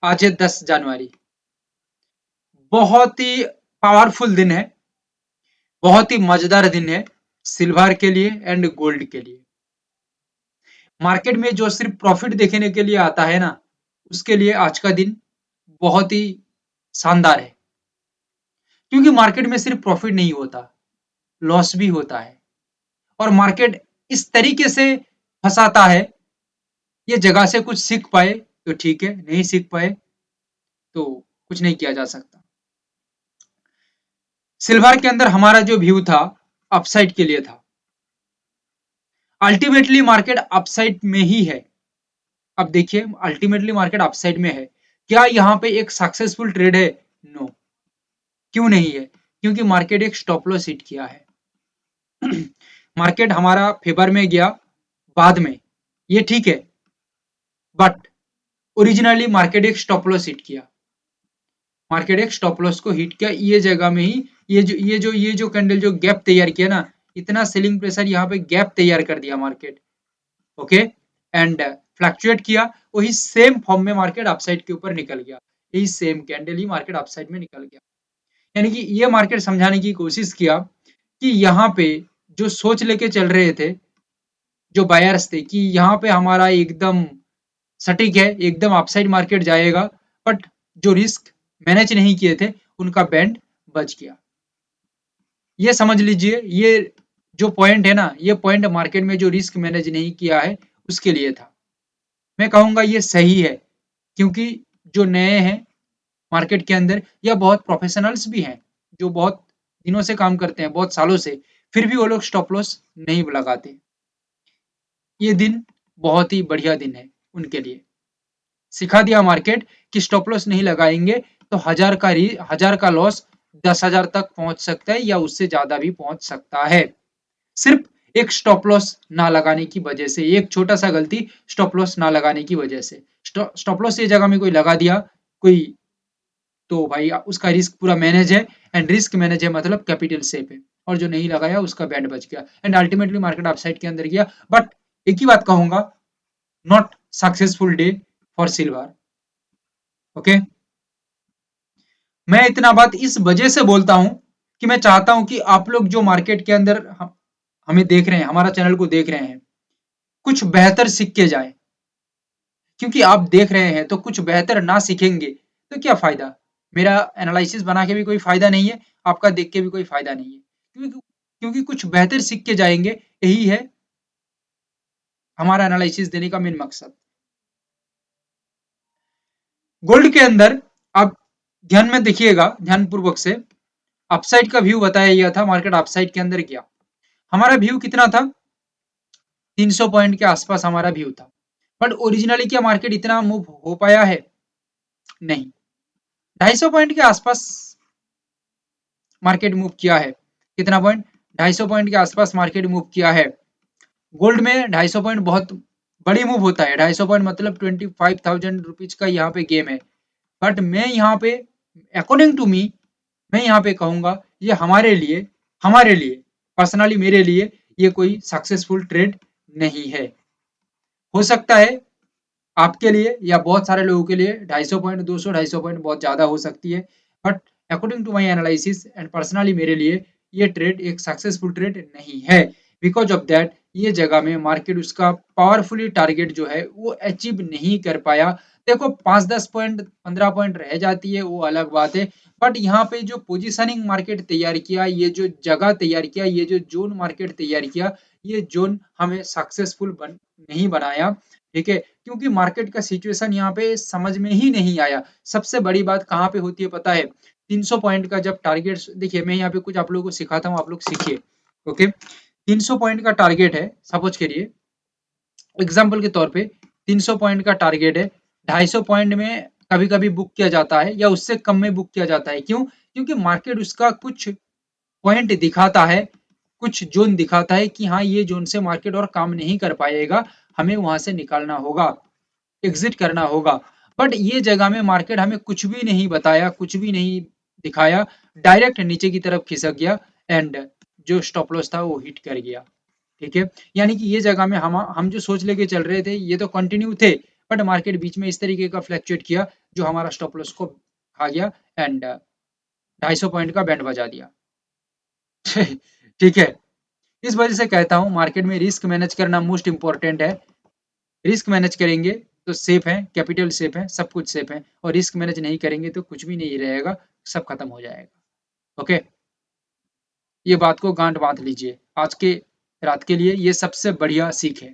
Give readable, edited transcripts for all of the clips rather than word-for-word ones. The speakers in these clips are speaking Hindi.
आज है 10 जनवरी। बहुत ही पावरफुल दिन है, बहुत ही मजेदार दिन है सिल्वर के लिए एंड गोल्ड के लिए। मार्केट में जो सिर्फ प्रॉफिट देखने के लिए आता है ना, उसके लिए आज का दिन बहुत ही शानदार है। क्योंकि मार्केट में सिर्फ प्रॉफिट नहीं होता, लॉस भी होता है। और मार्केट इस तरीके से फंसाता है, ये जगह से कुछ सीख पाए तो ठीक है, नहीं सीख पाए तो कुछ नहीं किया जा सकता। सिल्वर के अंदर हमारा जो व्यू था, अपसाइड के लिए था। अल्टीमेटली मार्केट अपसाइड में ही है। अब देखिए, अल्टीमेटली मार्केट अपसाइड में है। क्या यहाँ पे एक सक्सेसफुल ट्रेड है? नो। क्यों नहीं है? क्योंकि मार्केट एक स्टॉप लॉस हिट किया है। मार्केट हमारा फेवर में गया बाद में, ये ठीक है, बट ओरिजिनली मार्केट एक स्टॉप लॉस हिट किया। मार्केट एक स्टॉप लॉस को हिट किया ये जगह में ही। ये जो कैंडल जो गैप तैयार किया ना, इतना सेलिंग प्रेशर यहाँ पे गैप तैयार कर दिया मार्केट। ओके, एंड फ्लक्चुएट किया, वही सेम फॉर्म में मार्केट अपसाइड के ऊपर निकल गया। यही सेम कैंडल ही मार्केट अपसाइड में निकल गया। यानी कि ये मार्केट समझाने की कोशिश किया कि यहाँ पे जो सोच लेके चल रहे थे, जो बायर्स थे, कि यहाँ पे हमारा एकदम सटीक है, एकदम अपसाइड मार्केट जाएगा, बट जो रिस्क मैनेज नहीं किए थे उनका बैंड बच गया। ये समझ लीजिए, ये जो पॉइंट है ना, ये पॉइंट मार्केट में जो रिस्क मैनेज नहीं किया है उसके लिए था। मैं कहूंगा ये सही है, क्योंकि जो नए हैं मार्केट के अंदर, या बहुत प्रोफेशनल्स भी हैं जो बहुत दिनों से काम करते हैं, बहुत सालों से, फिर भी वो लोग स्टॉप लॉस नहीं लगाते। ये दिन बहुत ही बढ़िया दिन है उनके लिए। सिखा दिया मार्केट कि स्टॉप लॉस नहीं लगाएंगे तो हजार का लॉस 10,000 तक पहुंच सकता है, या उससे ज्यादा भी पहुंच सकता है। सिर्फ एक स्टॉप लॉस ना लगाने की वजह से, एक छोटा सा गलती स्टॉप लॉस ना लगाने की वजह से। स्टॉप लॉस ये जगह में कोई लगा दिया कोई, तो भाई उसका रिस्क पूरा मैनेज है। एंड रिस्क मैनेज है मतलब कैपिटल सेफ है। और जो नहीं लगाया उसका बैंड बच गया, एंड अल्टीमेटली मार्केट अपसाइड के अंदर गया। बट एक ही बात कहूंगा, not successful day for silver. Okay, मैं इतना बात इस वजह से बोलता हूं कि मैं चाहता हूं कि आप लोग जो मार्केट के अंदर हमें देख रहे हैं, हमारा चैनल को देख रहे हैं, कुछ बेहतर सीख के जाए। क्योंकि आप देख रहे हैं तो कुछ बेहतर ना सीखेंगे तो क्या फायदा? मेरा एनालिसिस बना के भी कोई फायदा नहीं है, आपका देख के भी कोई फायदा नहीं है। क्योंकि कुछ बेहतर सीख के जाएंगे, यही है हमारा एनालिसिस देने का मेन मकसद। गोल्ड के अंदर आप ध्यान में देखिएगा, ध्यान पूर्वक से, अपसाइड का व्यू बताया गया था, मार्केट अपसाइड के अंदर गया। हमारा व्यू कितना था? 300 पॉइंट के आसपास हमारा व्यू था। बट ओरिजिनली क्या मार्केट इतना मूव हो पाया है? नहीं। 250 पॉइंट के आसपास मार्केट मूव किया है। कितना पॉइंट? 250 पॉइंट के आसपास मार्केट मूव किया है। गोल्ड में 250 पॉइंट बहुत बड़ी मूव होता है। 250 पॉइंट मतलब 25,000 रुपीज का यहाँ पे गेम है। बट मैं यहाँ पे, अकॉर्डिंग टू मी, मैं यहाँ पे कहूंगा ये हमारे लिए पर्सनली, मेरे लिए ये कोई सक्सेसफुल ट्रेड नहीं है। हो सकता है आपके लिए या बहुत सारे लोगों के लिए 250 पॉइंट, 200 250 पॉइंट बहुत ज्यादा हो सकती है। But according to my analysis and personally मेरे लिए ये ट्रेड एक सक्सेसफुल ट्रेड नहीं है। बिकॉज ऑफ दैट ये जगह में मार्केट उसका पावरफुली टारगेट जो है वो अचीव नहीं कर पाया। देखो, 5-10 पॉइंट 15 पॉइंट रह जाती है वो अलग बात है। बट यहाँ पे जो पोजिशनिंग मार्केट तैयार किया, ये जो जगह तैयार किया, ये जो जोन मार्केट तैयार किया, ये जोन हमें सक्सेसफुल नहीं बनाया। ठीक है, क्योंकि मार्केट का सिचुएशन यहाँ पे समझ में ही नहीं आया। सबसे बड़ी बात कहाँ पे होती है पता है? 300 पॉइंट का जब टारगेट, देखिए मैं यहाँ पे कुछ आप लोगों को सिखाता हूँ, आप लोग सीखिए। ओके, 300 पॉइंट का टारगेट है, सपोज करिए एग्जाम्पल के तौर पे 300 पॉइंट का टारगेट है, 250 पॉइंट में कभी कभी बुक किया जाता है, या उससे कम में बुक किया जाता है। क्यों? क्योंकि मार्केट उसका कुछ पॉइंट दिखाता है, कुछ जोन दिखाता है कि हाँ ये जोन से मार्केट और काम नहीं कर पाएगा, हमें वहां से निकालना होगा, एग्जिट करना होगा। बट ये जगह में मार्केट हमें कुछ भी नहीं बताया, कुछ भी नहीं दिखाया, डायरेक्ट नीचे की तरफ खिसक गया, एंड जो स्टॉप लॉस था वो हिट कर गया। ठीक है, यानी कि ये जगह में हम जो सोच लेके चल रहे थे ये तो कंटिन्यू थे, बट मार्केट बीच में इस तरीके का फ्लैक्चुएट किया जो हमारा स्टॉप लॉस को खा गया एंड 250 पॉइंट का बैंड बजा दिया। ठीक है, इस वजह से कहता हूं मार्केट में रिस्क मैनेज करना मोस्ट इंपॉर्टेंट है। रिस्क मैनेज करेंगे तो सेफ है, कैपिटल सेफ है, सब कुछ सेफ है, और रिस्क मैनेज नहीं करेंगे तो कुछ भी नहीं रहेगा, सब खत्म हो जाएगा। ओके, ये बात को गांठ बांध लीजिए, आज के रात के लिए ये सबसे बढ़िया सीख है।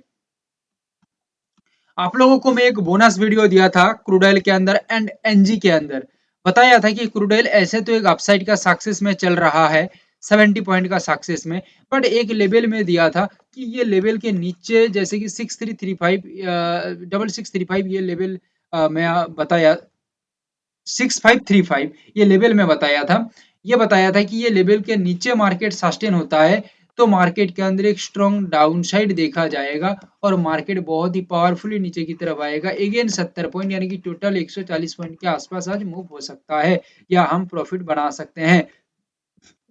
आप लोगों को मैं एक बोनस वीडियो दिया था क्रूडाइल के अंदर एंड एनजी के अंदर, बताया था कि क्रूडाइल ऐसे तो एक अपसाइड का सक्सेस में चल रहा है 70 पॉइंट का सक्सेस में, बट एक लेवल में दिया था कि ये लेवल के नीचे जैसे कि 6335 6635 ये लेवल मैं बताया 6535 ये लेवल में बताया था। ये बताया था कि ये लेवल के नीचे मार्केट सस्टेन होता है तो मार्केट के अंदर एक स्ट्रॉन्ग डाउनसाइड देखा जाएगा और मार्केट बहुत ही पावरफुली नीचे की तरफ आएगा अगेन 70 पॉइंट, यानी कि टोटल 140 पॉइंट के आसपास आज मूव हो सकता है या हम प्रॉफिट बना सकते हैं।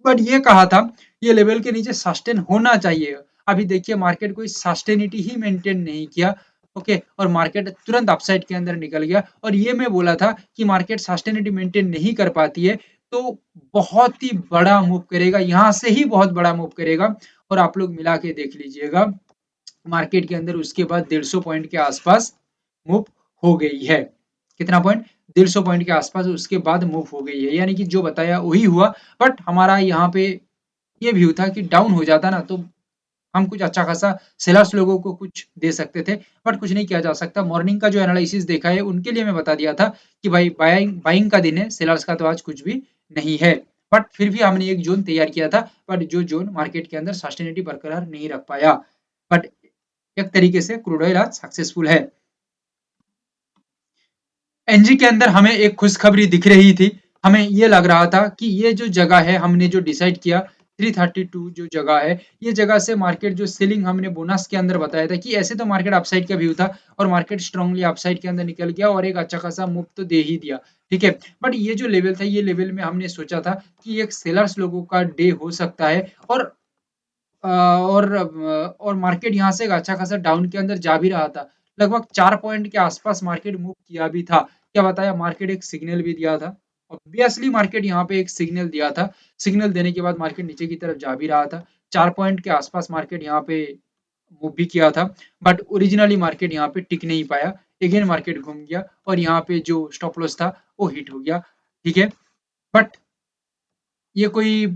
बट ये कहा था ये लेवल के नीचे सस्टेन होना चाहिए। अभी देखिए मार्केट कोई सस्टेनिटी ही मेंटेन नहीं किया। ओके, और मार्केट तुरंत अपसाइड के अंदर निकल गया, और ये मैं बोला था कि मार्केट सस्टेनिटी मेंटेन नहीं कर पाती है तो बहुत ही बड़ा मूव करेगा, यहां से ही बहुत बड़ा मूव करेगा। और आप लोग मिला के देख लीजिएगा मार्केट के अंदर उसके बाद 150 पॉइंट के आसपास मूव हो गई है। कितना पॉइंट? 150 पॉइंट के आसपास उसके बाद मूव हो गई है, यानी कि जो बताया वही हुआ। बट हमारा यहाँ पे ये व्यू था कि डाउन हो जाता ना तो हम कुछ अच्छा खासा सेलर्स लोगों को कुछ दे सकते थे, बट कुछ नहीं किया जा सकता। मॉर्निंग का जो एनालिसिस देखा है उनके लिए मैं बता दिया था कि भाई बाइंग बाइंग का दिन है, सेलर्स का तो आज कुछ भी नहीं है। बट फिर भी हमने एक जोन तैयार किया था, बट जो जोन मार्केट के अंदर सस्टेनिटी बरकरार नहीं रख पाया। बट एक तरीके से क्रूड ऑयल आज सक्सेसफुल है। एनजी के अंदर हमें एक खुशखबरी दिख रही थी, हमें ये लग रहा था कि ये जो जगह है हमने जो डिसाइड किया 332 जो जगह है, ये जगह से मार्केट जो सेलिंग हमने बोनस के अंदर बताया था कि ऐसे तो मार्केट अपसाइड का व्यू था और मार्केट स्ट्रांगली अपसाइड के अंदर निकल गया और एक अच्छा खासा मूव तो दे ही दिया। ठीक है, बट ये जो लेवल था ये लेवल में हमने सोचा था कि एक सेलर्स लोगों का डे हो सकता है और और मार्केट यहाँ से एक अच्छा खासा डाउन के अंदर जा भी रहा था, लगभग 4 पॉइंट के आसपास मार्केट मूव किया भी था। क्या बताया, मार्केट एक सिग्नल भी दिया था, ऑब्वियसली मार्केट यहाँ पे एक सिग्नल दिया था, सिग्नल देने के बाद मार्केट नीचे की तरफ जा भी रहा था, 4 पॉइंट के आसपास मार्केट यहाँ पे मूव भी किया था। बट ओरिजिनली मार्केट यहाँ पे टिक नहीं पाया, अगेन मार्केट घूम गया और यहाँ पे जो स्टॉप लॉस था वो हिट हो गया। ठीक है, बट ये कोई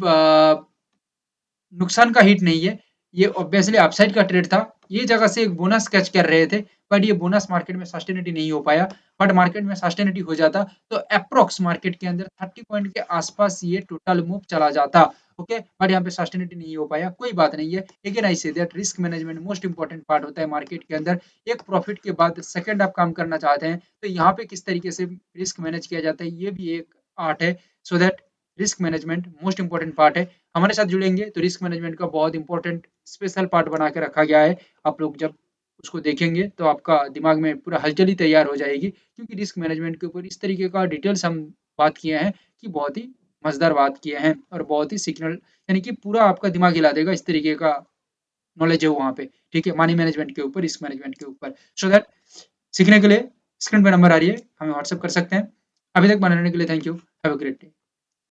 नुकसान का हिट नहीं है, ये ऑब्वियसली अपसाइड का ट्रेड था। ये जगह से एक बोनस कैच कर रहे थे, बट ये बोनस मार्केट में सस्टेनिटी नहीं हो पाया। बट मार्केट में सस्टेनिटी हो जाता तो अप्रोक्स मार्केट के अंदर 30 पॉइंट के आसपास ये टोटल मूव चला जाता। ओके, बट यहाँ पे सस्टेनिटी नहीं हो पाया, कोई बात नहीं है। Again I say that risk management most important part होता है मार्केट के अंदर। एक प्रॉफिट के बाद सेकंड आप काम करना चाहते हैं तो यहाँ पे किस तरीके से रिस्क मैनेज किया जाता है ये भी एक आर्ट है। So that risk management most important part है। हमारे साथ जुड़ेंगे तो रिस्क मैनेजमेंट का बहुत इंपॉर्टेंट स्पेशल पार्ट बना के रखा गया है। आप लोग जब उसको देखेंगे तो आपका दिमाग में पूरा हलचल ही तैयार हो जाएगी, क्योंकि रिस्क मैनेजमेंट के ऊपर इस तरीके का डिटेल्स हम बात किए हैं कि बहुत ही मजेदार बात किए हैं और बहुत ही सिग्नल, यानी कि पूरा आपका दिमाग हिला देगा, इस तरीके का नॉलेज है वहाँ पे। ठीक है, मनी मैनेजमेंट के ऊपर, रिस्क मैनेजमेंट के ऊपर। सो दैट सीखने के लिए स्क्रीन पे नंबर आ रही है, हमें व्हाट्सएप कर सकते हैं। अभी तक बनाने के लिए thank you, have a great day.